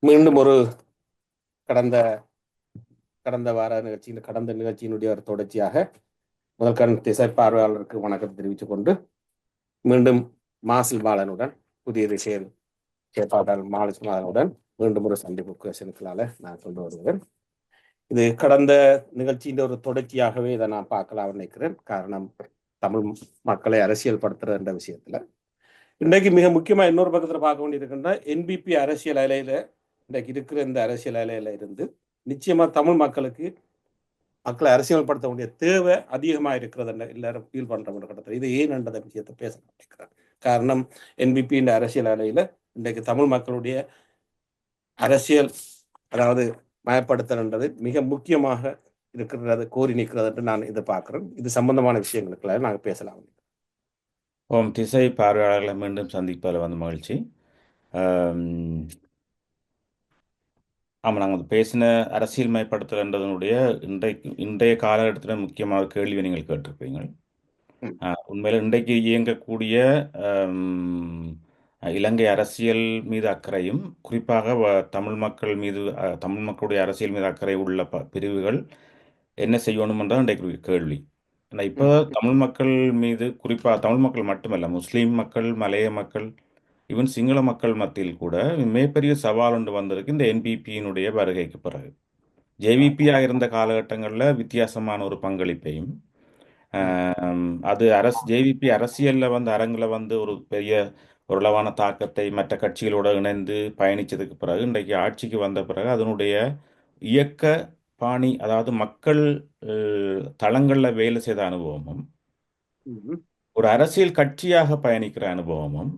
மீண்டும் ஒரு கடந்த கடந்த வார நிகழ்ச்சியின் கடந்த நிகழ்ச்சியினுடைய ஒரு தொடர்ச்சியாக முதல்கண் திசை பார்வையாளருக்கு வணக்கம் தெரிவித்துக் கொண்டு மீண்டும் மாசில் பாலனுடன் புதிய திசையில் செயற்பாட்டாளர் மாலிஸ் பாலனுடன் மீண்டும் ஒரு சந்திப்பு கொஸ்டின்களால நான் கொண்டு வருவேன். இது கடந்த நிகழ்ச்சியின் ஒரு தொடர்ச்சியாகவே இதை நான் பார்க்கலாம் நினைக்கிறேன். காரணம், தமிழ் மக்களை அரசியல் படுத்துற என்ற விஷயத்துல இன்றைக்கு மிக முக்கியமா இன்னொரு பக்கத்துல பார்க்க வேண்டியிருக்கின்ற என்பிபி அரசியல் அலையில இன்றைக்கு இருக்கிற இந்த அரசியல் அலையில இருந்து நிச்சயமா தமிழ் மக்களை அரசியல்படுத்த வேண்டிய தேவை அதிகமா இருக்கிறது எல்லாரும் ஃபீல் பண்ற ஒரு கட்டத்தில் இது ஏன் என்ற விஷயத்தை பேச நினைக்கிறேன். காரணம், என்பிபி இந்த அரசியல் அலையில இன்றைக்கு தமிழ் மக்களுடைய அரசியல் அதாவது மயப்படுத்தல்ன்றது மிக முக்கியமாக இருக்கிறது, கோரி நிற்கிறது என்று நான் எதிர்பார்க்கிறேன். இது சம்பந்தமான விஷயங்களுக்குள்ள நாங்கள் பேசலாம். ஓம் திசை பார்வையாளர்களை மீண்டும் சந்திப்பதில் வந்து மகிழ்ச்சி. ஆமாம், நாங்கள் பேசின அரசியல் மயப்படுத்தல்ன்றதனுடைய இன்றைய காலகட்டத்தில் முக்கியமான கேள்வி நீங்கள் கேட்டிருப்பீங்க. உண்மையில் இன்றைக்கு இயங்கக்கூடிய இலங்கை அரசியல் மீது அக்கறையும் குறிப்பாக தமிழ் மக்கள் மீது தமிழ் மக்களுடைய அரசியல் மீது அக்கறை உள்ள பிரிவுகள் என்ன செய்யணும் என்றால் இன்றைக்கு கேள்வி. இப்போ தமிழ் மக்கள் மீது குறிப்பாக தமிழ் மக்கள் மட்டுமல்ல, முஸ்லீம் மக்கள், மலைய மக்கள், ஈவன் சிங்கள மக்கள் மத்தியில் கூட மிகப்பெரிய சவால் ஒன்று வந்திருக்கு இந்த என்பிபியினுடைய வருகைக்கு பிறகு. ஜேவிபியாக இருந்த காலகட்டங்களில் வித்தியாசமான ஒரு பங்களிப்பையும் அது ஜேவிபி அரசியலில் வந்து அரங்கில் வந்து ஒரு பெரிய ஓரளவான தாக்கத்தை மற்ற கட்சிகளோடு இணைந்து பயணித்ததுக்கு பிறகு இன்றைக்கு ஆட்சிக்கு வந்த பிறகு அதனுடைய இயக்க பாணி, அதாவது மக்கள் தளங்களில் வேலை செய்த அனுபவமும், ஒரு அரசியல் கட்சியாக பயணிக்கிற அனுபவமும்,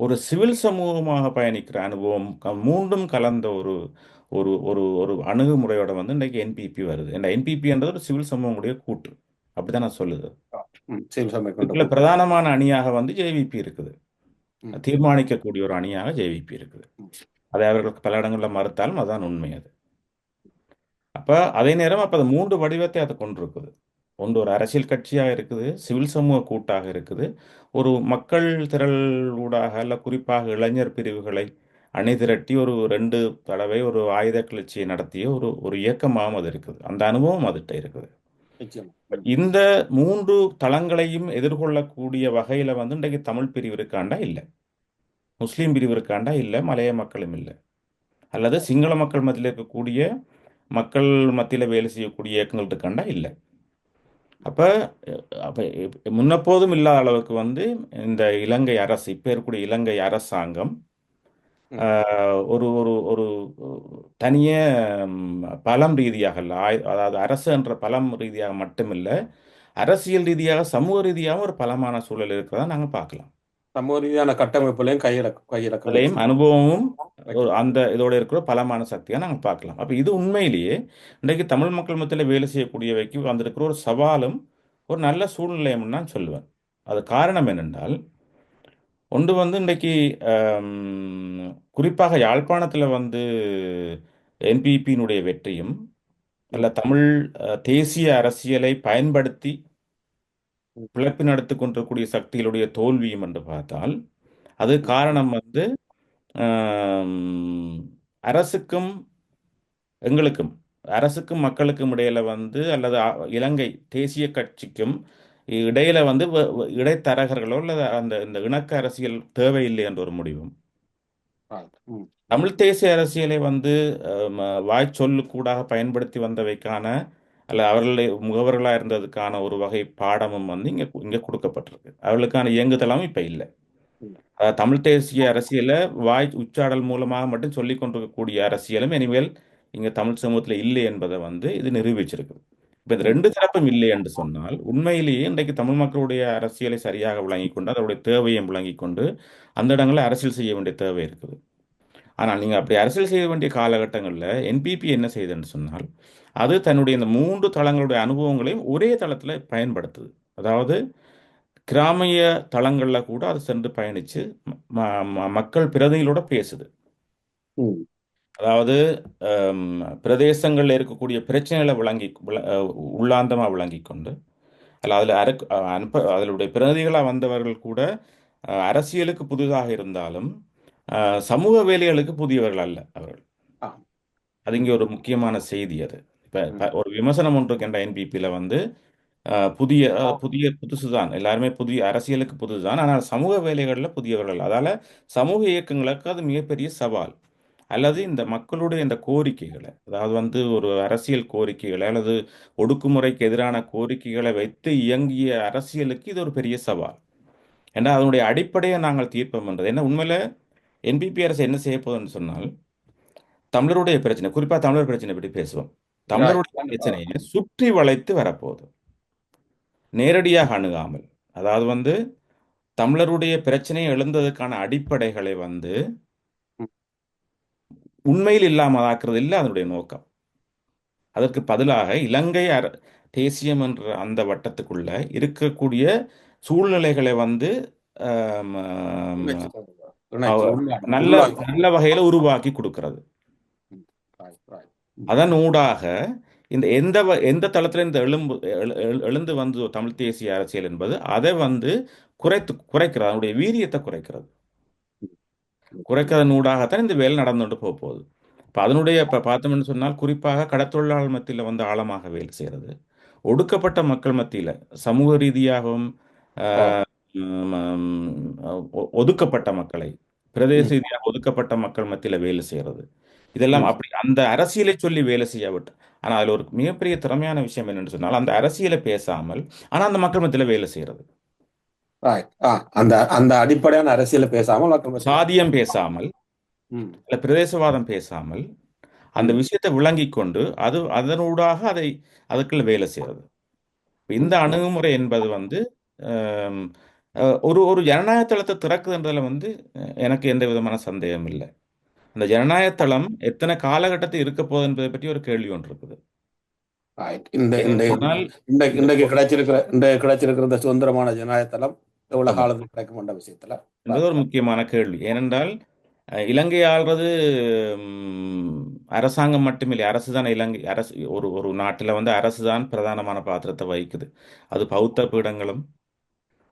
ஒரு சிவில் சமூகமாக பயணிக்கிற அனுபவம் மூன்றும் கலந்த ஒரு ஒரு ஒரு ஒரு அணுகுமுறையோட வந்து இன்றைக்கு என்பிபி வருது. இந்த என்பிபின்றது ஒரு சிவில் சமூகங்களுடைய கூட்டு, அப்படிதான் நான் சொல்லுது. இதுல பிரதானமான அணியாக வந்து ஜேவிபி இருக்குது, தீர்மானிக்கக்கூடிய ஒரு அணியாக ஜேவிபி இருக்குது. அதை அவர்களுக்கு பல இடங்களில் மறுத்தாலும் அதுதான் உண்மை. அது அப்ப அதே நேரம் அது மூன்று வடிவத்தை அது கொண்டிருக்குது. ஒன்று ஒரு அரசியல் கட்சியாக இருக்குது, சிவில் சமூக கூட்டாக இருக்குது, ஒரு மக்கள் திரள் ஊடாக அல்ல குறிப்பாக இளைஞர் பிரிவுகளை அணிதிரட்டி ஒரு 2 தடவை ஒரு ஆயுத கிளர்ச்சியை நடத்திய ஒரு ஒரு இயக்கமாகவும் அது இருக்குது. அந்த அனுபவம் அதுகிட்ட இருக்குது. இந்த 3 தளங்களையும் எதிர்கொள்ளக்கூடிய வகையில வந்து இன்றைக்கு தமிழ் பிரிவு இருக்காண்டா இல்லை, முஸ்லீம் பிரிவு இருக்காண்டா இல்லை, மலைய மக்களும் இல்லை, அல்லது சிங்கள மக்கள் மத்தியில் இருக்கக்கூடிய மக்கள் மத்தியில் வேலை செய்யக்கூடிய இயக்கங்கள் இருக்காண்டா இல்லை. அப்போ முன்னப்போதும் இல்லாத அளவுக்கு வந்து இந்த இலங்கை அரசு, இப்போ இருக்கக்கூடிய இலங்கை அரசாங்கம் ஒரு ஒரு ஒரு தனிய பலம் ரீதியாக இல்லை, அதாவது அரசு என்ற பலம் ரீதியாக மட்டுமில்லை, அரசியல் ரீதியாக சமூக ரீதியாகவும் ஒரு பலமான சூழல் இருக்கிறதா நாங்கள் பார்க்கலாம். சமூக ரீதியான கட்டமைப்புலையும் கையிலக்கலையும் அனுபவமும் அந்த இதோட இருக்கிற பலமான சக்தியாக நாங்கள் பார்க்கலாம். அப்போ இது உண்மையிலேயே இன்றைக்கு தமிழ் மக்கள் மத்தியில் வேலை செய்யக்கூடியவைக்கு வந்திருக்கிற ஒரு சவாலும் ஒரு நல்ல சூழ்நிலையும் நான் சொல்லுவேன். அது காரணம் என்னென்றால், ஒன்று வந்து இன்றைக்கு குறிப்பாக யாழ்ப்பாணத்தில் வந்து என்பிபியினுடைய வெற்றியும் அல்ல தமிழ் தேசிய அரசியலை பயன்படுத்தி பிழைப்பு நடத்தி கொண்டிருக்கக்கூடிய சக்திகளுடைய தோல்வியும் என்று பார்த்தால் அது காரணம் வந்து அரசுக்கும் எங்களுக்கும், அரசுக்கும் மக்களுக்கும் இடையில வந்து அல்லது இலங்கை தேசிய கட்சிக்கும் இடையில வந்து இடைத்தரகர்களோ அல்லது அந்த இந்த இணக்க அரசியல் தேவையில்லை என்ற ஒரு முடிவும், தமிழ் தேசிய அரசியலை வந்து வாய்ச்சொல்லு கூடாக பயன்படுத்தி வந்தவைக்கான அல்ல அவர்களுடைய முகவர்களாக இருந்ததுக்கான ஒரு வகை பாடமும் வந்து இங்கே கொடுக்கப்பட்டிருக்கு. அவர்களுக்கான இயங்குதளமும் இப்போ இல்லை. தமிழ் தேசிய அரசியலை வாய் உச்சாடல் மூலமாக மட்டும் சொல்லிக் கொண்டிருக்கக்கூடிய அரசியலும் இனிமேல் இங்கே தமிழ் சமூகத்தில் இல்லை என்பதை வந்து இது நிரூபிச்சிருக்குது. இப்போ இந்த 2 தரப்பும் இல்லை என்று சொன்னால் உண்மையிலேயே இன்றைக்கு தமிழ் மக்களுடைய அரசியலை சரியாக விளங்கிக் கொண்டு அதனுடைய தேவையை விளங்கிக் கொண்டு அந்த இடங்களில் அரசியல் செய்ய வேண்டிய தேவை இருக்குது. ஆனால் நீங்கள் அப்படி அரசியல் செய்ய வேண்டிய காலகட்டங்களில் என்பிபி என்ன செய்யுதுன்னு சொன்னால் அது தன்னுடைய இந்த 3 தளங்களுடைய அனுபவங்களையும் ஒரே தளத்தில் பயன்படுத்துது. அதாவது கிராமிய தளங்களில் கூட அது சென்று பயணித்து மக்கள் பிரதிகளோட பேசுது. அதாவது பிரதேசங்களில் இருக்கக்கூடிய பிரச்சனைகளை உள்ளாந்தமாக விளங்கி கொண்டு அல்ல அதில் அதனுடைய பிரதிகளாக வந்தவர்கள் கூட அரசியலுக்கு புதிதாக இருந்தாலும் சமூக வேலைகளுக்கு புதியவர்கள் அல்ல அவர்கள். அது ம், இங்கே ஒரு முக்கியமான செய்தி அது. இப்போ ம். ஒரு விமர்சனம் ஒன்று இருக்கின்ற என்பிபியில் வந்து புதிய புதுசுதான், எல்லாருமே புதிய அரசியலுக்கு புதுசுதான், ஆனால் சமூக வேலைகளில் புதியவர்கள். அதால சமூக இயக்கங்களுக்கு அது மிகப்பெரிய சவால். அல்லது இந்த மக்களுடைய இந்த கோரிக்கைகளை, அதாவது வந்து ஒரு அரசியல் கோரிக்கைகளை அல்லது ஒடுக்குமுறைக்கு எதிரான கோரிக்கைகளை வைத்து இயங்கிய அரசியலுக்கு இது ஒரு பெரிய சவால். ஏன்னா அதனுடைய அடிப்படையை நாங்கள் தீர்ப்போம்ன்றது என்ன உண்மையில என்பிபி அரசு என்ன செய்ய போகுதுன்னு சொன்னால், தமிழருடைய பிரச்சனை, குறிப்பா தமிழர் பிரச்சனை பற்றி பேசுவோம். Right. தமிழருடைய கண்டிப்பா. பிரச்சனையை சுற்றி வளைத்து வரப்போகுது, நேரடியாக அணுகாமல். அதாவது வந்து தமிழருடைய பிரச்சனையை எழுந்ததுக்கான அடிப்படைகளை வந்து ம். உண்மையில் இல்லாமலாக்குறது இல்லை அதனுடைய நோக்கம். அதற்கு பதிலாக தேசியம் என்ற அந்த வட்டத்துக்குள்ள இருக்கக்கூடிய சூழ்நிலைகளை வந்து ஆம், ஆம், வச்சு கொண்டு வா. இணைச்சு அவ- நல்ல உள்வாங்கி. நல்ல வகையில் உருவாக்கி கொடுக்கிறது. ம். Right, right. ம். அதன் ஊடாக இந்த எந்த தளத்தில் இந்த எழுந்து வந்து தமிழ் தேசிய அரசியல் என்பது அதை வந்து குறைக்கிறது, அதனுடைய வீரியத்தை குறைக்கிறது. ம். நிச்சயமா. குறைக்கிறதன் ஊடாகத்தான் இந்த வேலை நடந்துட்டு போக போகுது. இப்போ அதனுடைய இப்போ பார்த்தோம்னு சொன்னால் குறிப்பாக கடத்தொழிலாளர் மத்தியில் வந்து ஆழமாக வேலை செய்கிறது, ஒடுக்கப்பட்ட மக்கள் மத்தியில் சமூக ரீதியாகவும் ஓ. ஆஹ், உம், ஒதுக்கப்பட்ட மக்களை, பிரதேச ம். ரீதியாக ஒதுக்கப்பட்ட மக்கள் மத்தியில் வேலை செய்கிறது. இதெல்லாம் ம். அப்படி அந்த அரசியலை சொல்லி வேலை செய்யாவிட்டு, ஆனால் அதில் ஒரு மிகப்பெரிய திறமையான விஷயம் என்னன்னு சொன்னால் அந்த அரசியலை பேசாமல் ஆனால் அந்த மக்கள் மத்தியில் வேலை செய்கிறது. Right. அந்த அந்த அடிப்படையான அரசியலை பேசாமல் மக்கள் மத்தியில். சாதியம் பேசாமல், ம். இல்ல பிரதேசவாதம் பேசாமல் அந்த ம். விஷயத்தை விளங்கி கொண்டு அதனூடாக அதுக்குள்ள வேலை செய்கிறது. இப்ப இந்த ம். அணுகுமுறை என்பது வந்து ஆம், ஒரு ஒரு ஜனநாயக தளத்தை திறக்குதுன்றதுல வந்து எனக்கு எந்த விதமான சந்தேகம் இல்லை. அந்த ஜனநாயக தளம் எத்தனை காலகட்டத்தை இருக்க போகுது என்பதை பற்றி ஒரு கேள்வி ஒன்று இருக்குது. Right. இந்த இந்த ஏன்னு சொன்னால் இந்த இன்றைக்கு கிடைச்சிருக்கிற இந்த சுதந்திரமான ஜனநாயகத்தளம் எவ்வளவு ஆமா காலத்தில் கிடைக்கும்ன்ற விஷயத்துல என்பது ஒரு பார்க்கலாம். முக்கியமான கேள்வி. ஏனென்றால் இலங்கை ஆள்றது அரசாங்கம் மட்டுமில்லை, அரசு தான். இலங்கை அரசு ஒரு ஒரு நாட்டில் வந்து அரசு தான் பிரதானமான பாத்திரத்தை வகிக்குது. அது பௌத்த பீடங்களும்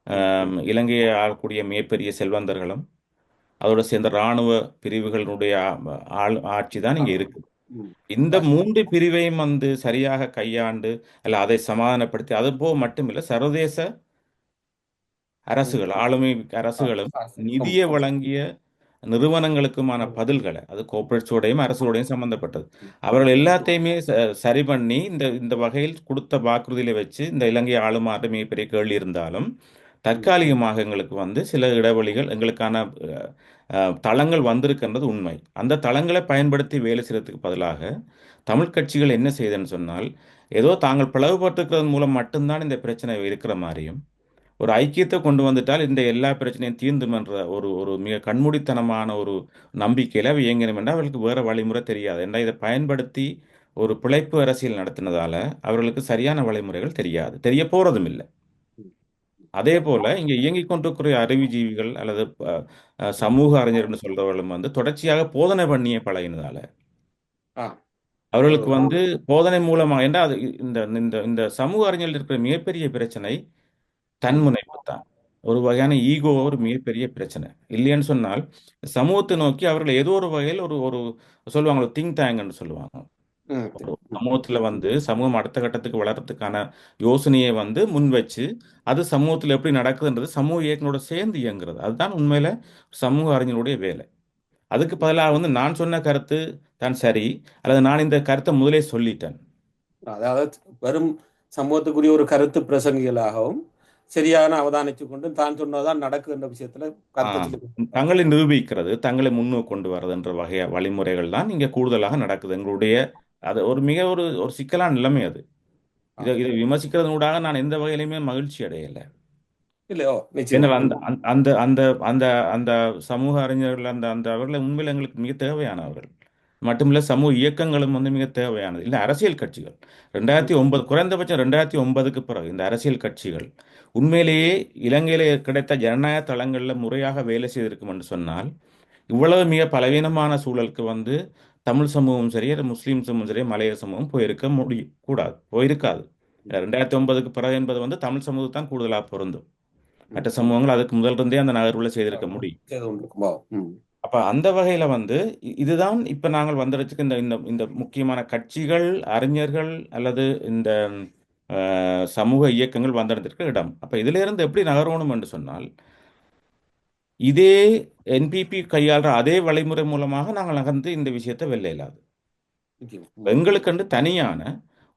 ம். இலங்கையை ஆளக்கூடிய மிகப்பெரிய செல்வந்தர்களும் அதோட சேர்ந்த இராணுவ பிரிவுகளுடைய ஆட்சி தான் இங்கே ஆமா. இருக்கு. ம். இந்த Right. மூன்று பிரிவையும் வந்து சரியாக கையாண்டு அல்ல அதை சமாதானப்படுத்தி, அது போக மட்டுமில்லை, சர்வதேச ம். அரசுகள், ஆளுமை அரசுகளும் நிதியை ஆமா. வழங்கிய நிறுவனங்களுக்குமான ம். பதில்களை, அது கோஆபரேட்ஸோடையும் அரசோடையும் சம்பந்தப்பட்டது, ம். அவர்கள் எல்லாத்தையுமே சரி பண்ணி இந்த இந்த வகையில் கொடுத்த வாக்குறுதிகளை வச்சு இந்த இலங்கை ஆளுமாறு மிகப்பெரிய கேள்வி இருந்தாலும் ம். தற்காலிகமாக எங்களுக்கு வந்து சில இடைவெளிகள் எங்களுக்கான தளங்கள் வந்திருக்கின்றது உண்மை. அந்த தளங்களை பயன்படுத்தி வேலை செய்யறதுக்கு பதிலாக தமிழ் கட்சிகள் என்ன செய்யுதுன்னு சொன்னால், ஏதோ தாங்கள் பிளவுபட்டிருக்கிறது மூலம் மட்டும்தான் இந்த பிரச்சனை இருக்கிற மாதிரியும், ஒரு ஐக்கியத்தை கொண்டு வந்துட்டால் இந்த எல்லா பிரச்சனையும் தீர்ந்தும் என்ற ஒரு ஒரு மிக கண்மூடித்தனமான ஒரு நம்பிக்கையில் அவ இயங்கணும் என்றால் அவர்களுக்கு வேற வழிமுறை தெரியாது. ஏன்னா இதை பயன்படுத்தி ஒரு பிழைப்பு அரசியல் நடத்தினதால அவர்களுக்கு சரியான வழிமுறைகள் தெரியாது, தெரிய போறதும் இல்லை. ம். அதே நிச்சயம். போல இங்கே இயங்கிக் கொண்டிருக்கிற அறிவுஜீவிகள் அல்லது சமூக அறிஞர்னு சொல்றவர்களும் வந்து தொடர்ச்சியாக போதனை பண்ணியே பழகினதால ஆ. அவர்களுக்கு ஒரு வந்து போதனை மூலமாக ஏன்னா அது இந்த இந்த இந்த சமூக அறிஞர்கள் இருக்கிற மிகப்பெரிய பிரச்சனை ம். தன்முனைப்பு தான். ஒரு வகையான ஈகோ ஒரு மிகப்பெரிய பிரச்சனை. இல்லைன்னு சொன்னால் சமூகத்தை நோக்கி அவர்கள் ஏதோ ஒரு வகையில் ஒரு ஒரு சொல்லுவாங்க திங்க் டேங்க்னு சொல்லுவாங்க. ம். ஒரு ம். சமூகத்தில் வந்து சமூகம் அடுத்த கட்டத்துக்கு வளர்றதுக்கான யோசனையை வந்து முன் வச்சு அது சமூகத்தில் எப்படி நடக்குதுன்றது சமூக இயக்கங்களோட சேர்ந்து இயங்குறது, அதுதான் உண்மையில சமூக அறிஞர்களுடைய வேலை. அதுக்கு பதிலாக வந்து நான் சொன்ன கருத்து தான் சரி, அல்லது நான் இந்த கருத்தை முதலே சொல்லிட்டேன். அதாவது வெறும் சமூகத்துக்குரிய ஒரு கருத்து பிரசங்கிகளாகவும் சரியான அவதானித்து கொண்டு தான் சொன்னதான் நடக்குதுன்ற விஷயத்துல கருத்தை ஆம். சொல்லி தங்களை நிரூபிக்கிறது, தங்களை முன்னுக்கு கொண்டு வர்றது என்ற வழிமுறைகள் தான் இங்கே கூடுதலாக நடக்குது எங்களுடைய. அது ஒரு மிக ஒரு ஒரு சிக்கலான நிலைமை அது. ஆ. இதை விமர்சிக்கிறதனூடாக நான் எந்த வகையிலுமே மகிழ்ச்சி அடையலை. இல்லையோ நிச்சயமா. ஏன்னா அந்த அந்த அந்த அந்த அந்த சமூக அறிஞர்கள் அந்த அந்த அவர்கள் உண்மையில் எங்களுக்கு மிக தேவையானவர்கள் மட்டுமில்ல, சமூக இயக்கங்களும் வந்து மிக தேவையானது இல்லை. அரசியல் கட்சிகள் ம். 2009 குறைந்தபட்சம் 2009க்கு பிறகு இந்த அரசியல் கட்சிகள் உண்மையிலேயே இலங்கையிலே கிடைத்த ஜனநாயக தளங்களில் முறையாக வேலை செய்திருக்கும் என்று சொன்னால் இவ்வளவு மிக பலவீனமான சூழலுக்கு வந்து தமிழ் சமூகம் சரி, முஸ்லீம் சமூகம் சரி, மலைய சமூகம் போயிருக்க முடியும் கூடாது, போயிருக்காது. 2009க்கு பிறகு என்பது வந்து தமிழ் சமூகத்தான் கூடுதலாக பொருந்தும். ம். மற்ற சமூகங்கள் அதுக்கு முதல் இருந்தே அந்த நகர்வுகளை செய்திருக்க முடியும். செய்து கொண்டிருக்கும்போ. ம். அப்ப அந்த வகையில வந்து இதுதான் இப்ப நாங்கள் வந்திருக்க இந்த இந்த இந்த முக்கியமான கட்சிகள், அறிஞர்கள் அல்லது இந்த சமூக இயக்கங்கள் வந்திருந்திருக்க இடம். அப்ப இதுல இருந்து எப்படி நகரணும் என்று சொன்னால், இதே என்பிபி கையாளுற அதே வழிமுறை மூலமாக நாங்கள் நகர்ந்து இந்த விஷயத்தை வெல்ல இயலாது. நிச்சயம். ம். எங்களுக்கென்று தனியான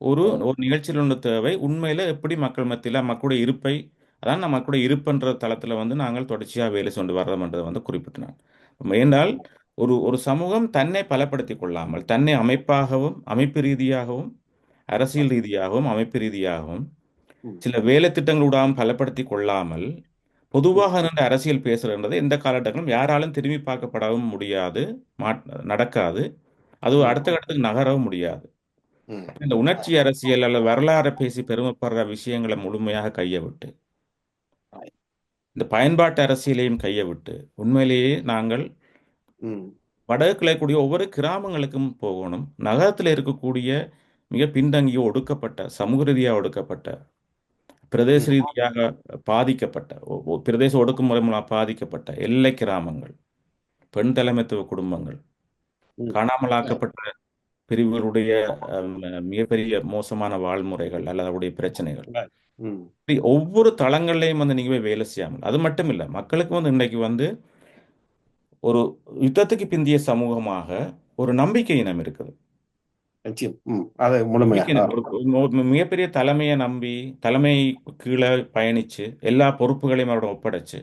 ஒரு ஓ. ஒரு நிகழ்ச்சியில் ஒன்று தேவை. உண்மையில எப்படி மக்கள் மத்தியில் மக்களுடைய இருப்பை, அதான் நம்ம மக்களுடைய இருப்புன்ற தளத்தில் வந்து நாங்கள் தொடர்ச்சியாக வேலை கொண்டு வர்றோம்ன்றதை வந்து குறிப்பிட்டேன். ஏனென்றால் ஒரு ஒரு சமூகம் தன்னை பலப்படுத்திக் கொள்ளாமல், தன்னை அமைப்பாகவும், அமைப்பு ரீதியாகவும், அரசியல் ரீதியாகவும், அமைப்பு ரீதியாகவும் ம். சில வேலை திட்டங்களூடாக பலப்படுத்திக் கொள்ளாமல், ம். பொதுவாக நின்று அரசியல் பேசுறது எந்த காலகட்டத்திலும் யாராலும் திரும்பி பார்க்கப்படவும் முடியாது, நடக்காது. அது ம். அடுத்த கட்டத்துக்கு நகரவும் முடியாது. ம். இந்த உணர்ச்சி அரசியல் அல்லது வரலாறை பேசி பெருமைப்படுற விஷயங்களை முழுமையாக கையை விட்டு, ஆய். இந்த பயன்பாட்டு அரசியலையும் கையை விட்டு, உண்மையிலேயே நாங்கள் ம். வடக்கில் இருக்கக்கூடிய ஒவ்வொரு கிராமங்களுக்கும் போகணும். நகரத்தில் இருக்கக்கூடிய மிக பின்தங்கிய, ஒடுக்கப்பட்ட, சமூக ரீதியாக ஒடுக்கப்பட்ட, பிரதேச ம். ரீதியாக பாதிக்கப்பட்ட, பிரதேச ஒடுக்குமுறை மூலம் பாதிக்கப்பட்ட எல்லை கிராமங்கள், பெண் தலைமைத்துவ குடும்பங்கள், ம். ஆய். காணாமலாக்கப்பட்ட பிரிவுகளுடைய அம், மிகப்பெரிய மோசமான வாழ்முறைகள் அல்லது அவருடைய பிரச்சனைகள், ஆய். ம். இப்படி ஒவ்வொரு தளங்கள்லையும் வந்து நீங்க போய் வேலை செய்யாமல், அது மட்டும் இல்லை, மக்களுக்கு வந்து இன்றைக்கு வந்து ஒரு யுத்தத்துக்கு பிந்திய சமூகமாக ஒரு நம்பிக்கை இனம் இருக்குது. நிச்சயம். ம். அது முழுமையா. நம்பிக்கை இனம். ஒரு மிகப்பெரிய தலைமையை நம்பி, தலைமை கீழே பயணிச்சு, எல்லா பொறுப்புகளையும் அவரோட ஒப்படைச்சு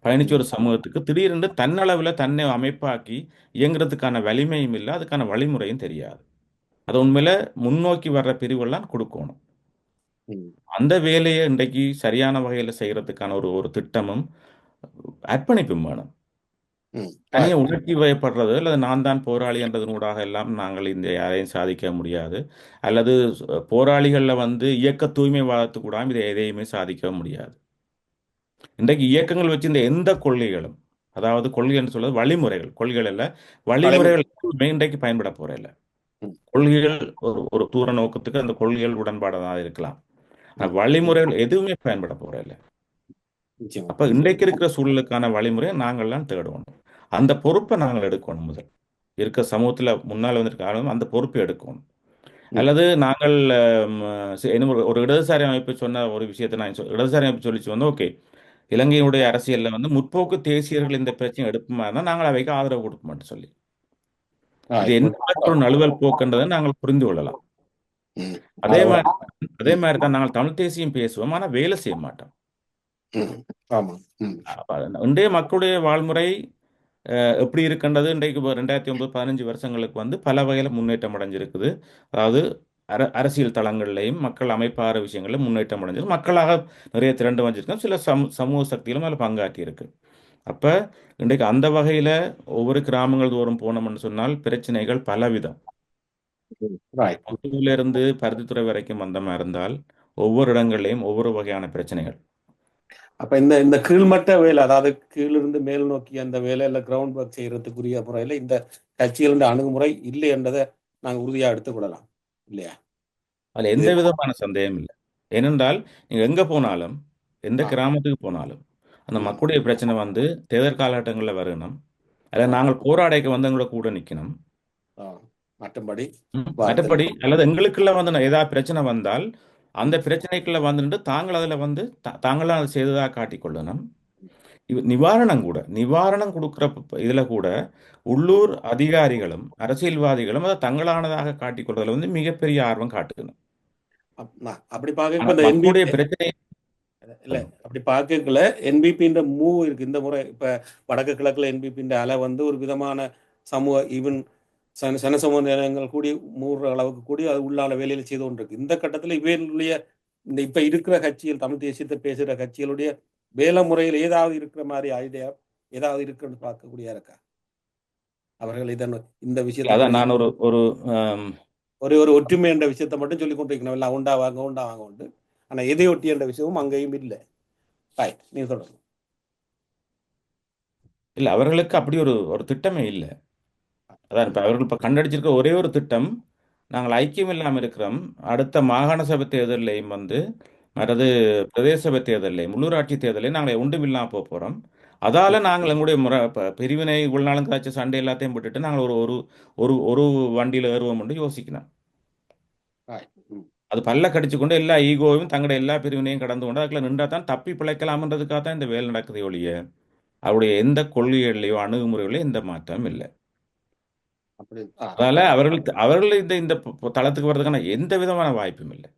பயணிச்ச ம். ஒரு சமூகத்துக்கு திடீரென்று தன்னளவில் தன்னை அமைப்பாக்கி இயங்குறதுக்கான வலிமையும் இல்லை, அதுக்கான வழிமுறையும் தெரியாது. அது உண்மையில முன்னோக்கி வர்ற பிரிவெல்லாம் கொடுக்கணும். ம். அந்த வேலையை இன்றைக்கு சரியான வகையில் செய்யறதுக்கான ஒரு ஒரு திட்டமும் அர்ப்பணிப்பும் வேணும். ம். ஆய். தனியாக உணர்ச்சி வயப்படுறது அல்லது நான் தான் போராளி என்றதனூடாக எல்லாம் நாங்கள் இந்த யாரையும் சாதிக்க முடியாது. அல்லது போராளிகளில் வந்து இயக்க தூய்மைவாதத்துக்கு கூட இதை எதையுமே சாதிக்க முடியாது. இன்றைக்கு இயக்கங்கள் வச்சிருந்த எந்த கொள்கைகளும், அதாவது கொள்கை என்று சொல்வது வழிமுறைகள், கொள்கைகள் அல்ல, வளைமுறை. வழிமுறைகள் எதுவுமே இன்றைக்கு பயன்பட போறதில்ல. ம். கொள்கைகள் ஒரு ஒரு தூர நோக்கத்துக்கு அந்த கொள்கைகள் உடன்பாடாக இருக்கலாம். ஆனா ம். வழிமுறைகள் எதுவுமே பயன்பட போறதில்ல. நிச்சயமா. அப்ப இன்றைக்கு இருக்கிற சூழலுக்கான வழிமுறையை நாங்கள்லாம் தேடுவோம். அந்த பொறுப்பை நாங்கள் எடுக்கணும். முதல் இருக்க சமூகத்துல முன்னால் வந்திருக்க ஆளும் அந்த பொறுப்பை எடுக்கணும். ம். அல்லது நாங்கள் இன்னும் ஒரு இடதுசாரி அமைப்பு சொன்ன ஒரு விஷயத்தை நான் இடதுசாரி அமைப்பு சொல்லிச்சு வந்து ஓகே, இலங்கையினுடைய அரசியல்ல வந்து முற்போக்கு தேசியர்கள் இந்த பிரச்சனை எடுப்புமா இருந்தால் நாங்கள் அவைக்கு ஆதரவு கொடுக்க மாட்டோம் சொல்லி, இது ஆய். எந்த அளவுக்கு ஒரு நழுவல் போக்குன்றதை நாங்கள் புரிந்து கொள்ளலாம். ம். அதே அது. மாதிரி அதே ம். மாதிரி தான் நாங்கள் தமிழ் தேசியம் பேசுவோம், ஆனால் வேலை செய்ய மாட்டோம். ம். ஆமா. ம். அப்ப இன்றைய மக்களுடைய வாழ்முறை எப்படி இருக்கின்றது இன்றைக்கு 2009 15 வருஷங்களுக்கு வந்து பல வகையில் முன்னேற்றம் அடைஞ்சிருக்குது. அதாவது அரசியல் தளங்கள்லையும் மக்கள் அமைப்பார விஷயங்களில் முன்னேற்றம் அடைஞ்சிருக்கு. மக்களாக நிறைய திரண்டு வந்திருக்கோம். சில சமூக சக்திகளும் அதில் பங்காற்றி இருக்கு. அப்ப இன்றைக்கு அந்த வகையில ஒவ்வொரு கிராமங்கள் தோறும் போனோம்னு சொன்னால் பிரச்சனைகள் பலவிதம். ம். ரைட். பொதுவிலிருந்து இருந்து பருத்தித்துறை வரைக்கும் வந்தமா இருந்தால் ஒவ்வொரு இடங்கள்லையும் ஒவ்வொரு வகையான பிரச்சனைகள். அப்ப இந்த இந்த கீழ்மட்ட வேலை, அதாவது கீழிருந்து மேல் நோக்கி அந்த வேலையில கிரவுண்ட் ஒர்க் செய்யறதுக்குரிய முறையில இந்த கட்சிகளின் அணுகுமுறை இல்லை என்றதை நாங்க உறுதியா எடுத்துக்கொள்ளலாம் இல்லையா? அதுல இது. எந்த விதமான சந்தேகம் இல்லை. ஏனென்றால் நீங்க எங்க போனாலும், எந்த ஆ. கிராமத்துக்கு போனாலும், அந்த ம். மக்களுடைய பிரச்சனை வந்து தேர்தல் காலகட்டங்களில் வரணும். அல்லது ஆ. நாங்கள் போராடைக்கு வந்து எங்களோட கூட நிற்கணும். ஆ. மற்றபடி மற்றபடி வார்த்தைகள். அல்லது எங்களுக்குள்ள வந்து ஏதாவது பிரச்சனை வந்தால், அந்த ம். பிரச்சனைக்குள்ள வந்துட்டு தாங்கள் அதில் வந்து தாங்களாம் அதை செய்ததாக காட்டிக்கொள்ளணும். நிவாரணம் கூட நிவாரணம் கொடுக்குற இதுல கூட உள்ளூர் அதிகாரிகளும் அரசியல்வாதிகளும் அதை தங்களானதாக காட்டிக்கொள்வதில் வந்து மிகப்பெரிய ஆர்வம் காட்டுக்கணும். அப்படி பார்க்க ஆனா இப்ப இந்த மக்களுடைய என்பிபி பிரச்சனை இல்ல, அப்படி பார்க்கல என்பிபின்ற மூவ் இருக்கு இந்த முறை. இப்ப வடக்கு கிழக்குல என்பிபின்ற அலை வந்து ஒரு விதமான சமூக ஈவன் சனசமூக நிலையங்கள் கூடி மூடுற அளவுக்கு கூடி அது உள்ளால வேலையில செய்து கொண்டிருக்கு. இந்த கட்டத்துல இவர்களுடைய இந்த இப்ப இருக்கிற கட்சிகள், தமிழ் தேசியத்தை பேசுகிற கட்சிகளுடைய வேலை முறையில் ஏதாவது இருக்கிற மாதிரி ஐடியா ஏதாவது இருக்குன்னு பார்க்கக்கூடிய இருக்கா? அவர்கள் இதன் இந்த விஷயத்தை அதான் பற்றி நான் ஒரு ஒரு ஆம், ஒரே ஒரு ஒற்றுமை என்ற விஷயத்தை மட்டும் சொல்லி கொண்டிருக்கணும். எல்லாம் உண்டா வாங்க உண்டா வாங்க உண்டு. ஆனா எதையொட்டி என்ற விஷயமும் அங்கேயும் இல்லை. ரைட், நீ தொடரும். இல்ல அவர்களுக்கு அப்படி ஒரு ஒரு திட்டமே இல்லை. அதான் இப்ப அவர்கள் இப்ப கண்டடிச்சிருக்க ஒரே ஒரு திட்டம், நாங்கள் ஐக்கியம் இல்லாமல் இருக்கிறோம், அடுத்த மாகாண சபை தேர்தலையும் வந்து மற்றது பிரதேச சபை தேர்தலையும் உள்ளூராட்சி தேர்தலையும் நாங்கள் ஒன்றும் இல்லாமல் போக போறோம், அதால நாங்கள் எங்களுடைய பிரிவினை இவ்வளவு நாளும் காய்ச்ச சண்டை எல்லாத்தையும் விட்டுட்டு நாங்கள் ஒரு ஒரு ஒரு ஒரு வண்டியில் ஏறுவோம் என்று யோசிக்கணும். Right. ம். அது பல்ல கடிச்சு கொண்டு எல்லா ஈகோவையும் தங்களுடைய எல்லா பிரிவினையும் கடந்து கொண்டு அதுக்குள்ள நின்றா தான் தப்பி பிழைக்கலாம்ன்றதுக்காக தான் இந்த வேலை நடக்குதே ஒழிய அவருடைய எந்த கொள்கைகளையோ அணுகுமுறைகளையோ எந்த மாற்றமும் இல்லை. அப்படி அதனால அப்படி அவர்கள் இந்த இந்த தளத்துக்கு வர்றதுக்கான எந்த விதமான வாய்ப்பும் இல்லை.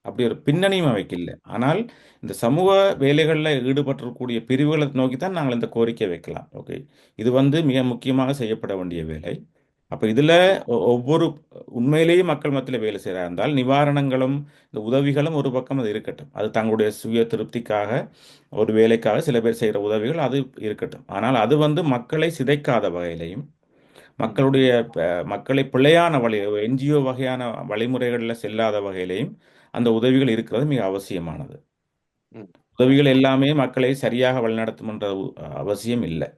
அப்படி ஒரு பின்னணியும் அவைக்கு இல்லை. ஆனால் இந்த சமூக வேலைகளில் ஈடுபட்டிருக்கக்கூடிய பிரிவுகளை நோக்கி தான் நாங்கள் இந்த கோரிக்கை வைக்கலாம். ஓகே, இது மிக முக்கியமாக செய்யப்பட வேண்டிய வேலை. அப்போ இதில் ஒவ்வொரு உண்மையிலேயே மக்கள் மத்தியில் வேலை செய்கிறா இருந்தால் நிவாரணங்களும் இந்த உதவிகளும் ஒரு பக்கம் அது இருக்கட்டும். அது தங்களுடைய சுய திருப்திக்காக ஒரு வேலைக்காக சில பேர் செய்கிற உதவிகள் அது இருக்கட்டும். ஆனால் அது மக்களை சிதைக்காத வகையிலையும் ம். மக்களுடைய மக்களை பிழையான வழி என்ஜிஓ வகையான வழிமுறைகளில் செல்லாத வகையிலையும் அந்த உதவிகள் இருக்கிறது மிக அவசியமானது. ம். உதவிகள் எல்லாமே மக்களை சரியாக வழிநடத்தும் என்ற அவசியம் இல்லை.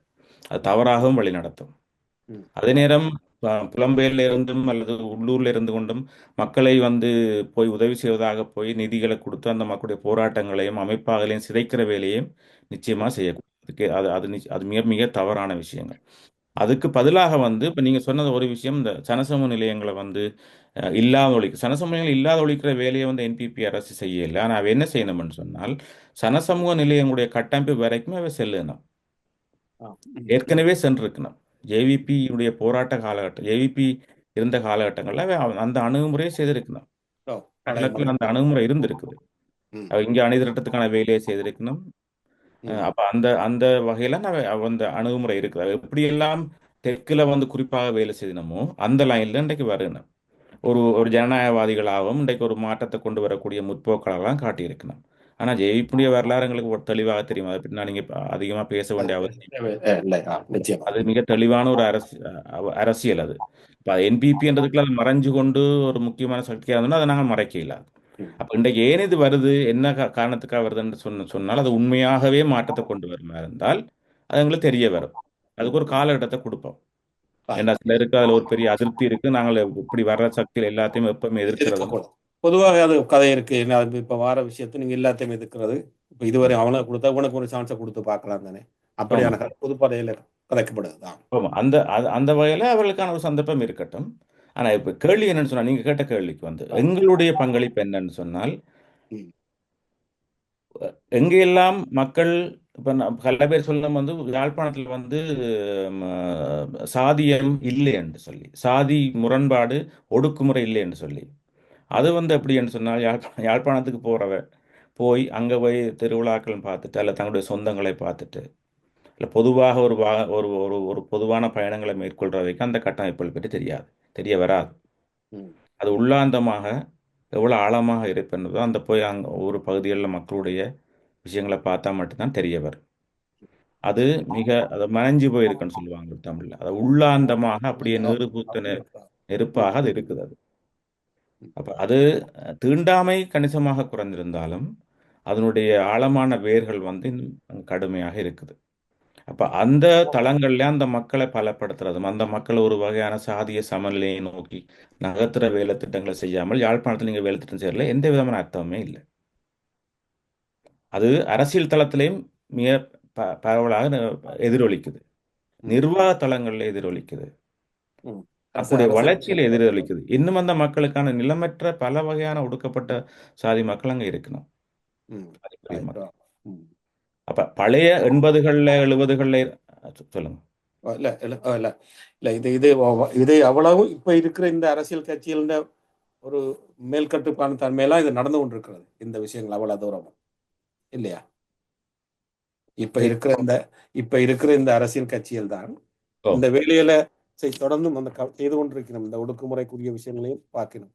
அது தவறாகவும் வழிநடத்தும். ம். அதே நேரம் புலம்பெயர்ல இருந்தும் அல்லது உள்ளூர்ல இருந்து கொண்டும் மக்களை போய் உதவி செய்வதாக போய் நிதிகளை கொடுத்து அந்த மக்களுடைய போராட்டங்களையும் அமைப்பாகலையும் சிதைக்கிற வேலையும் நிச்சயமா செய்யக்கூடாது. அது மிக மிக தவறான விஷயங்கள். அதுக்கு பதிலாக இப்ப நீங்க சொன்னது ஒரு விஷயம், இந்த சனசமூக நிலையங்களை இல்லாத ஒழிக்க சனசமூக நிலையங்கள் இல்லாத ஒழிக்கிற வேலையை என்பிபி அரசு செய்யல. ஆனா அவ என்ன செய்யணும்னு சொன்னால் சனசமூக நிலையங்களுடைய கட்டமைப்பு வரைக்கும் அவ செல்லணும். ஆ. ம். ஏற்கனவே சென்றிருக்கணும். ஜேவிபி உடைய போராட்ட காலகட்டம், ஜேவிபி இருந்த காலகட்டங்களில் அவ அந்த அணுகுமுறையை செய்திருக்கணும். ஓ, பழைய கிழக்குல அந்த முறையில். அணுகுமுறை இருந்திருக்குது. ம். அவ இங்க அணிதிரட்டத்துக்கான வேலையை செய்திருக்கணும். ம். அப்ப அந்த அந்த வகையில அந்த அணுகுமுறை இருக்குது. அது எப்படியெல்லாம் தெற்குல குறிப்பாக வேலை செய்யணுமோ அந்த லைன்ல இன்றைக்கு வரணும். ஒரு ஒரு ஜனநாயகவாதிகளாகவும் இன்றைக்கு ஒரு மாற்றத்தை கொண்டு வரக்கூடிய முற்போக்களாகவும் காட்டியிருக்கணும். ஆனா ஜெயிப்புடைய வரலாறு எங்களுக்கு ஒரு தெளிவாக தெரியும். அதை பற்றி நான் நீங்க அதிகமா பேச வேண்டிய அவசியம். இல்லை. நிச்சயமா. அது மிக தெளிவான ஒரு அரசியல் அது. இப்போ என்பிபின்றதுக்குள்ள அது மறைஞ்சு கொண்டு ஒரு முக்கியமான சக்தியாக இருந்ததுன்னா அதை நாங்கள் மறைக்க இயலாது. ம். அப்போ இன்றைக்கு ஏன் இது வருது, என்ன காரணத்துக்காக வருதுன்னு சொன்னால் அது உண்மையாகவே மாற்றத்தை கொண்டு வருமா இருந்தால் அது எங்களுக்கு தெரிய வரும். ம். அதுக்கு ஒரு காலகட்டத்தை கொடுப்போம். Right. ஏன்னா சிலருக்கு அதில் ஒரு பெரிய அதிருப்தி இருக்கு. நாங்கள் இப்படி வர்ற சக்தியில் எல்லாத்தையும் எப்பவுமே எதிர்க்கிறது. இருக்கக்கூடாது. பொதுவாக அது கதை இருக்கு. அது இப்ப வார விஷயத்தை நீங்க எல்லாத்தையும் எதிர்க்கிறது. இப்ப இதுவரை அவனுக்கு கொடுத்தா உனக்கு ஒரு சான்ஸை கொடுத்து பார்க்கலாம் தானே. ஆமா, அப்படியான பொதுப்படையில கதைக்கப்படுது தான். ஆமா. அந்த வகையில் அவர்களுக்கான ஒரு சந்தர்ப்பம் இருக்கட்டும். ஆனா இப்ப கேள்வி என்னன்னு சொன்னா நீங்க கேட்ட கேள்விக்கு எங்களுடைய பங்களிப்பு என்னன்னு சொன்னால் ம். எங்கெல்லாம் மக்கள் இப்ப பல பேர் சொல்லும் யாழ்ப்பாணத்தில் சாதியம் இல்லை என்று சொல்லி, சாதி முரண்பாடு ஒடுக்குமுறை இல்லை என்று சொல்லி, அது எப்படி என்று சொன்னால் யாழ்ப்பாணத்துக்கு போய் அங்கே போய் திருவிழாக்கள் பார்த்துட்டு அல்ல தங்களுடைய சொந்தங்களை பார்த்துட்டு இல்லை பொதுவாக ஒரு ஒரு ஒரு பொதுவான பயணங்களை மேற்கொள்றதுக்கு அந்த கட்டமைப்புகள் பற்றி தெரிய வராது. ம். அது உள்ளாந்தமாக எவ்வளோ ஆழமாக இருப்பென்பதோ அந்த போய் அங்கே ஒரு பகுதிகளில் மக்களுடைய விஷயங்களை பார்த்தா மட்டும்தான் தெரிய வரும். அது அது மறைஞ்சு போயிருக்குன்னு சொல்லுவாங்க தமிழ்ல. அது உள்ளாந்தமாக அப்படியே நெருப்பாக அது இருக்குது. அது அப்ப அது தீண்டாமை கணிசமாக குறைந்திருந்தாலும் அதனுடைய ஆழமான வேர்கள் இன்னும் கடுமையாக இருக்குது. அப்ப அந்த தளங்கள்ல அந்த மக்களை பலப்படுத்துறதும் அந்த மக்கள் ஒரு வகையான சாதிய சமநிலையை நோக்கி நகர்த்துற வேலை திட்டங்களை செய்யாமல் யாழ்ப்பாணத்தில் நீங்க வேலை திட்டம் செய்யறதுல எந்த விதமான அர்த்தமுமே இல்லை. அது அரசியல் தளத்திலையும் மிக பரவலாக எதிரொலிக்குது. ம். நிர்வாக தளங்கள்ல எதிரொலிக்குது. ம். மக்களுடைய வளர்ச்சியில் அரசியல். எதிரொலிக்குது. இன்னும் அந்த மக்களுக்கான நிலமற்ற பல வகையான ஒடுக்கப்பட்ட சாதி மக்கள் அங்க இருக்கணும். ம். சாதிக்குரிய Right. மக்கள். ம். அப்ப பழைய 80கள்ல 70கள்ல சொல்லுங்க. இல்ல இல்ல இல்ல இல்ல இது இது இது அவ்வளவு இப்ப இருக்கிற இந்த அரசியல் கட்சிகள ஒரு மேல்கட்டுப்பான தன்மையெல்லாம் இது நடந்து கொண்டிருக்கிறது. இந்த விஷயங்கள் அவ்வளவு தூரம் இல்லையா? இப்ப இருக்கிற இந்த அரசியல் கட்சிகள் தான் ஓ இந்த வேலையில தொடர்ந்து செய்து கொண்டிருக்கணும். இந்த ஒடுக்குமுறைக்குரிய விஷயங்களையும் பார்க்கணும்.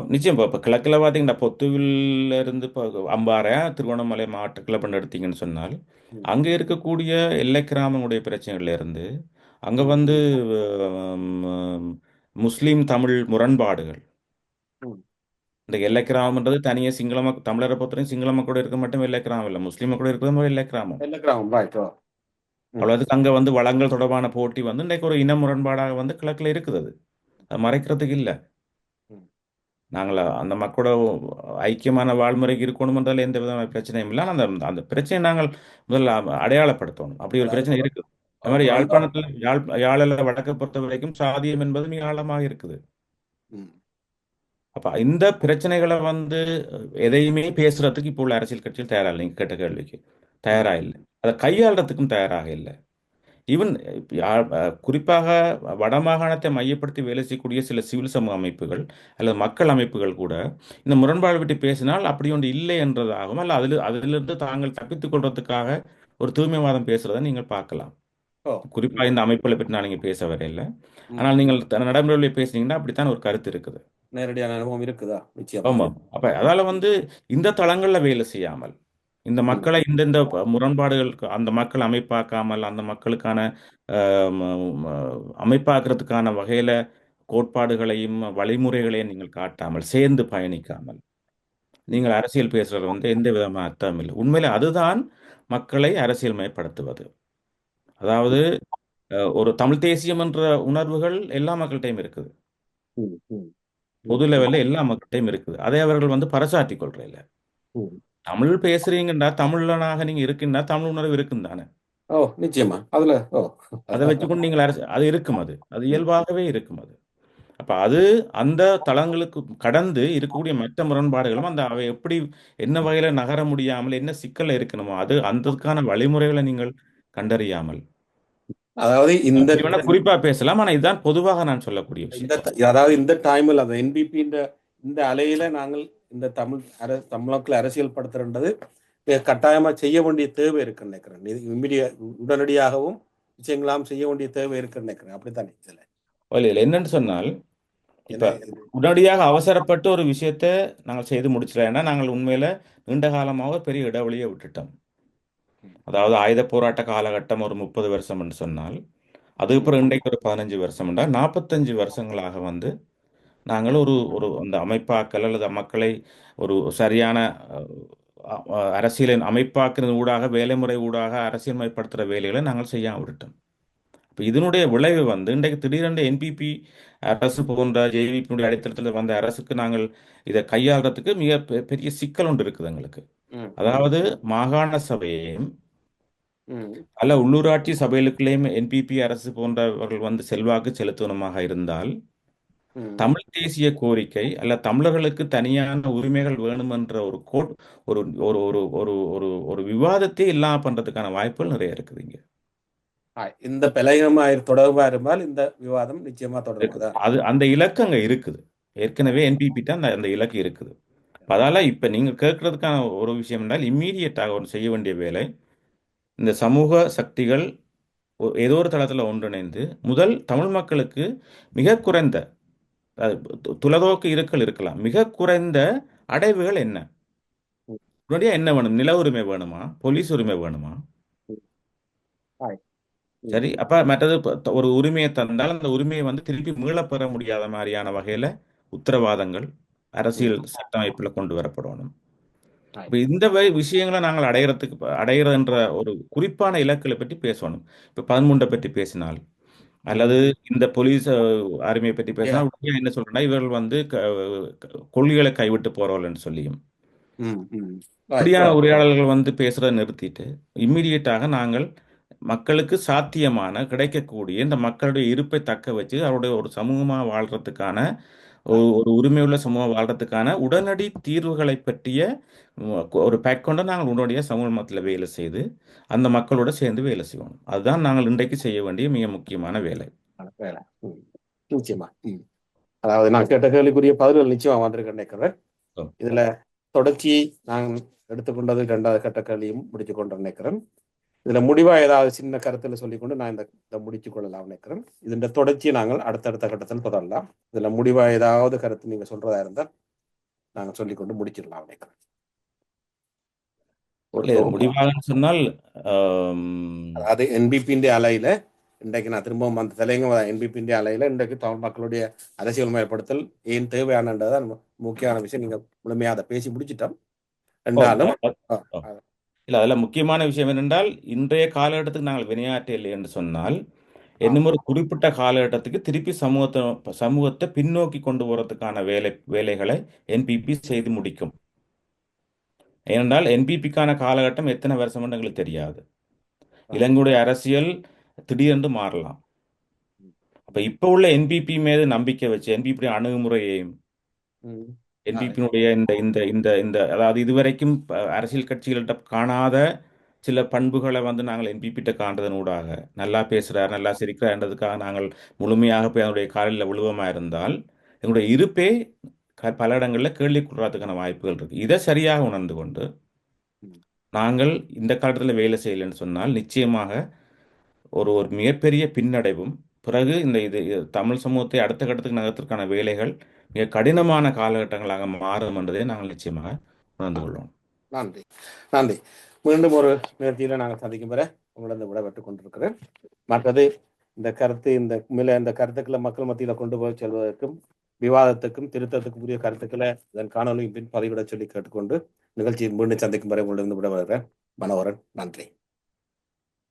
நிச்சயம். இப்போ கிழக்கில் பார்த்தீங்கன்னா பொத்துவில்ல இருந்து இப்போ அம்பாறை திருவண்ணாமலை மாவட்ட கிளப் எடுத்தீங்கன்னு சொன்னால் ம். அங்கே இருக்கக்கூடிய எல்லை கிராமங்களுடைய பிரச்சனைகள்ல இருந்து அங்கே ம். ம், முஸ்லீம் தமிழ் முரண்பாடுகள். ம். இந்த எல்லை கிராமம்ன்றது தனியாக தமிழரை பொறுத்தவரைக்கும் சிங்கள மக்களோட இருக்க மட்டும் எல்லை கிராமம் இல்லை, முஸ்லீம் மக்களோட இருக்கிறது எல்லை கிராமம். எல்லா கிராமம் right. ம். அவ்வளோதுக்கு அங்கே வளங்கள் தொடர்பான போட்டி இன்றைக்கு ஒரு இன முரண்பாடாக கிழக்கில் இருக்குது. அது மறைக்கிறதுக்கு இல்லை. ம். நாங்கள் அந்த மக்களோட ஐக்கியமான வாழ்முறைக்கு இருக்கணும் என்றால் எந்த விதமான பிரச்சனையும் இல்லை. ஆனா அந்த அந்த பிரச்சனையை நாங்கள் முதல்ல அடையாளப்படுத்தணும். அப்படி ஒரு அதாவது பிரச்சனை இருக்குது. அது மாதிரி முரண்பாடு. யாழ்ப்பாணத்தில் யாழில் வடக்கை பொறுத்த வரைக்கும் சாதியம் என்பது மிக ஆழமாக இருக்குது. ம், அப்ப இந்த பிரச்சனைகளை வந்து எதையுமே பேசுறதுக்கு இப்போ உள்ள அரசியல் கட்சிகள் தயாரா இல்லை. நீங்க கேட்ட கேள்விக்கு ம், தயாரா இல்லை. அதை கையாளுறதுக்கும் தயாராக இல்லை. ஈவன் குறிப்பாக வடமாகாணத்தை மையப்படுத்தி வேலை செய்யக்கூடிய சில சிவில் சமூக அமைப்புகள் அல்லது மக்கள் அமைப்புகள் கூட இந்த முரண்பாடு பற்றி பேசினால் அப்படி ஒன்று இல்லை என்றதாகவும் அல்ல அதிலிருந்து தாங்கள் தப்பித்துக் கொள்றதுக்காக ஒரு தூய்மைவாதம் பேசுறதை நீங்கள் பார்க்கலாம். ஓ. ம், குறிப்பாக இந்த அமைப்புகளை பற்றி நான் நீங்க பேச வரையில. ம். ஆனால் நீங்கள் நடைமுறையில் பேசுனீங்கன்னா அப்படித்தான் ஒரு கருத்து இருக்குது. நேரடியான அனுபவம் இருக்குதா நிச்சயமாக. ஆமாம். அப்ப அதால வந்து இந்த தளங்கள்ல வேலை செய்யாமல் இந்த ம், மக்களை இந்தந்த முரண்பாடுகளுக்கு அந்த மக்கள் அமைப்பாக்காமல் அந்த மக்களுக்கான அமைப்பாக்குறதுக்கான வகையில கோட்பாடுகளையும் வழிமுறைகளையும் நீங்கள் காட்டாமல் சேர்ந்து பயணிக்காமல் ம், நீங்கள் அரசியல் பேசுறது வந்து எந்த விதமான அர்த்தம் இல்லை. உண்மையில அதுதான் மக்களை அரசியல்மயப்படுத்துவது. அதாவது ஒரு தமிழ் தேசியம் என்ற உணர்வுகள் எல்லா மக்கள்கிட்டையும் இருக்குது. ம், ம், ம், பொது ம், லெவல்ல எல்லா மக்கள்கிட்டையும் இருக்குது. அதை அவர்கள் வந்து பறைசாற்றிக் கொள்றதில்ல. ம். தமிழ் பேசுறீங்கண்டா தமிழனாக நீங்க இருக்குன்னா தமிழ் உணர்வு இருக்கும் தானே. ஓ, நிச்சயமா அதுல. ஓ. அதை வச்சுக்கொண்டு நீங்கள் அது இருக்கும். அது இயல்பாகவே இருக்கும் அது. அப்ப அது அந்த தளங்களுக்கு கடந்து இருக்கக்கூடிய மற்ற முரண்பாடுகளும் அந்த அவை எப்படி என்ன வகையில நகர முடியாமல் என்ன சிக்கல்ல இருக்கணுமோ அது அந்ததுக்கான வழிமுறைகளை நீங்கள் கண்டறியாமல் அதாவது இந்த இப்படி வேணா குறிப்பா பேசலாம். ஆனா இதுதான் பொதுவாக நான் சொல்லக்கூடிய இந்த விஷயம். அதாவது இந்த டைமில் அந்த என்பிபி இந்த அலையில நாங்கள் இந்த தமிழ் அரசியல் படுத்துறது கட்டாயமா செய்ய வேண்டிய தேவை இருக்குன்னு நினைக்கிறேன். உடனடியாகவும் விஷயங்களாம் செய்ய வேண்டிய தேவை இருக்குன்னு நினைக்கிறேன். அப்படித்தானே இதுல? இதுல என்னன்னு சொன்னால் இப்ப ஏன்னா உடனடியாக அவசரப்பட்டு ஒரு விஷயத்தை நாங்கள் செய்து முடிச்சிடலாம். ஏன்னா நாங்கள் உண்மையில நீண்ட காலமாக பெரிய இடைவெளியை விட்டுட்டோம். அதாவது ஆயுத போராட்ட காலகட்டம் ஒரு 30 வருஷம் என்று சொன்னால் அதுக்கப்புறம் இன்றைக்கு ஒரு 15 வருஷம் என்றால் 45 வருஷங்களாக வந்து நாங்கள் ஒரு ஒரு அந்த அமைப்பாக்கல் அல்லது மக்களை ஒரு சரியான அரசியலின் அமைப்பாக்குறது ஊடாக வேலைமுறை ஊடாக அரசியல்மயப்படுத்துகிற வேலைகளை நாங்கள் செய்யாம விட்டுட்டோம். இப்போ இதனுடைய விளைவு வந்து இன்றைக்கு திடீரென்று என்பிபி அரசு போன்ற ஜேவிபியினுடைய அடித்தளத்தில் வந்த அரசுக்கு நாங்கள் இதை கையாளுறதுக்கு மிக பெரிய சிக்கல் ஒன்று இருக்குது எங்களுக்கு. ம், ம், அதாவது மாகாண சபையையும் ம், அல்ல உள்ளூராட்சி சபைகளுக்குள்ளேயும் என்பிபி அரசு போன்றவர்கள் வந்து செல்வாக்கு செலுத்தணுமாக இருந்தால் ம். தமிழ் தேசிய கோரிக்கை அல்ல தமிழர்களுக்கு தனியான உரிமைகள் வேணும் என்ற ஒரு ஒரு ஒரு ஒரு ஒரு ஒரு ஒரு விவாதத்தை இல்லாம பண்றதுக்கான வாய்ப்புகள் நிறைய இருக்குது இங்க. இந்த தொடர்பா இருந்தால் இந்த விவாதம் நிச்சயமா இருக்குது. தொடருமாதான். அது அந்த இலக்கு அங்க இருக்குது. ஏற்கனவே என்பிபிட்ட அந்த அந்த இலக்கு இருக்குது. அதால இப்ப நீங்க கேட்கறதுக்கான ஒரு விஷயம் என்றால் இம்மீடியட்டாக ஒரு செய்ய வேண்டிய வேலை இந்த சமூக சக்திகள் ஏதோ ஒரு தளத்துல ஒன்றிணைந்து முதல் தமிழ் மக்களுக்கு மிக குறைந்த துலதோக்கு இருக்கல் இருக்கலாம். மிக குறைந்த அடைவுகள் என்ன? ம், உடனடியா என்ன வேணும்? நில உரிமை வேணுமா? போலீஸ் உரிமை வேணுமா? ம். ஆய். ம், சரி. அப்ப மற்றது ஒரு உரிமையை தந்தால் அந்த உரிமையை வந்து திருப்பி மீளப் பெற முடியாத மாதிரியான வகையில உத்தரவாதங்கள் ம். அரசியல் சட்டமைப்புல கொண்டு வரப்படணும். ஆய். இப்ப இந்த விஷயங்களை நாங்கள் அடையிறன்ற ஒரு குறிப்பான இலக்குகளை பற்றி பேசணும். இப்ப 13 பற்றி பேசினால் அல்லது ம். இந்த போலீஸ் அருமையை பற்றி Yeah. பேசினால் உடனே என்ன சொல்றேன்னா இவர்கள் வந்து கொள்கைகளை கைவிட்டு போறவர்கள் சொல்லியும் ம், ம். ஆய். இப்படியான உரையாடல்கள் வந்து பேசுறதை நிறுத்திட்டு இம்மிடியேட்டாக நாங்கள் மக்களுக்கு சாத்தியமான கிடைக்கக்கூடிய இந்த மக்களுடைய இருப்பை தக்க வச்சு அவருடைய ஒரு சமூகமாக வாழ்றதுக்கான ஆய். ஒரு உரிமையுள்ள சமூகம் வாழ்றதுக்கான உடனடி தீர்வுகளை பற்றிய ஒரு பேக் கொண்டு நாங்கள் உடனடியாக சமூக மத்தியில் வேலை செய்து அந்த மக்களோட சேர்ந்து வேலை செய்யணும். அதுதான் நாங்கள் இன்றைக்கு செய்ய வேண்டிய மிக முக்கியமான வேலை. வேலை. ம். நிச்சயமா. ம். அதாவது நான் கேட்ட கேள்விக்குரிய பதில்கள் நிச்சயமா வந்திருக்க நினைக்கிறேன். ஓ, இதுல தொடர்ச்சியை நான் எடுத்துக்கொண்டது 2வது கட்ட கேள்வியும் முடிச்சு கொண்டு நினைக்கிறேன். இதுல முடிவா ஏதாவது சின்ன கருத்துல சொல்லிக்கொண்டு நான் இதை முடிச்சு கொள்ளலாம் நினைக்கிறேன். இதன் தொடர்ச்சியை நாங்கள் அடுத்தடுத்த கட்டத்தில் தொடரலாம். இதுல முடிவா ஏதாவது கருத்து நீங்க சொல்றதா இருந்தால் நாங்கள் சொல்லிக்கொண்டு முடிச்சிடலாம் நினைக்கிறேன். ஒரு இல்லை, இது முடிவாக சொன்னால் அதாவது என்பிபிന്റെ அலையில இன்றைக்கு நான் திரும்பவும் அந்த தலைங்க என்பிபிന്റെ அலையில இன்றைக்கு தமிழ் மக்களுடைய அரசியல் மயப்படுத்தல் ஏன் தேவையானதான் முக்கியமான விஷயம். நீங்க முழுமையா அதை பேசி முடிச்சிட்டோம் ஓ, என்றாலும் ஓ. இல்லை அதில் முக்கியமான விஷயம் என்னென்றால் இன்றைய காலகட்டத்துக்கு நாங்கள் வினையாற்ற இல்லை என்று சொன்னால் இன்னும் ஒரு குறிப்பிட்ட காலகட்டத்துக்கு திருப்பி சமூகத்தை பின்னோக்கி கொண்டு போறதுக்கான வேலைகளை என்பிபி செய்து முடிக்கும். ஏனென்றால் என்பிபிக்கான காலகட்டம் எத்தனை வருஷம் எங்களுக்கு தெரியாது. இலங்கையுடைய அரசியல் திடீரென்று மாறலாம். அப்ப இப்ப உள்ள என்பிபி மீது நம்பிக்கை வச்சு என்பிபி அணுகுமுறையையும் என்பிபியினுடைய இந்த இந்த இந்த இந்த அதாவது இதுவரைக்கும் அரசியல் கட்சிகள்கிட்ட காணாத சில பண்புகளை நாங்கள் என்பிபிட்ட காண்றதனூடாக நல்லா பேசுறார் நல்லா சிரிக்கிறார்ன்றதுக்காக நாங்கள் முழுமையாக போய் அதனுடைய காலில் விழுவமா இருந்தால் எங்களுடைய இருப்பே பல இடங்களில் கேள்விக்குள்ளாததுக்கான வாய்ப்புகள் இருக்கு. இதை சரியாக உணர்ந்து கொண்டு நாங்கள் இந்த காலத்தில் வேலை செய்யலைன்னு சொன்னால் நிச்சயமாக ஒரு ஒரு மிகப்பெரிய பின்னடைவும் பிறகு தமிழ் சமூகத்தை அடுத்த கட்டத்துக்கு நகர்த்துக்கான வேலைகள் மிக கடினமான காலகட்டங்களாக மாறும் என்பதை நாங்கள் நிச்சயமாக உணர்ந்து கொள்வோம். நன்றி நன்றி. மீண்டும் ஒரு நிகழ்ச்சியில் நாங்கள் சந்திக்கும் வரை உங்களிடம் விடைபெற்றுக் கொண்டிருக்கிறேன். மற்றது இந்த கருத்து இந்த கருத்துக்களை மக்கள் மத்தியில் கொண்டு போய் செல்வதற்கும் விவாதத்துக்கும் திருத்தத்துக்கும் உரிய கருத்துக்களை இதன் காணொலியின் பின் பதிவிட சொல்லி கேட்டுக்கொண்டு நிகழ்ச்சியை மீண்டும் சந்திக்கும் வரை உங்களிடம் விடைபெறுகிறேன். மனோகரன். நன்றி.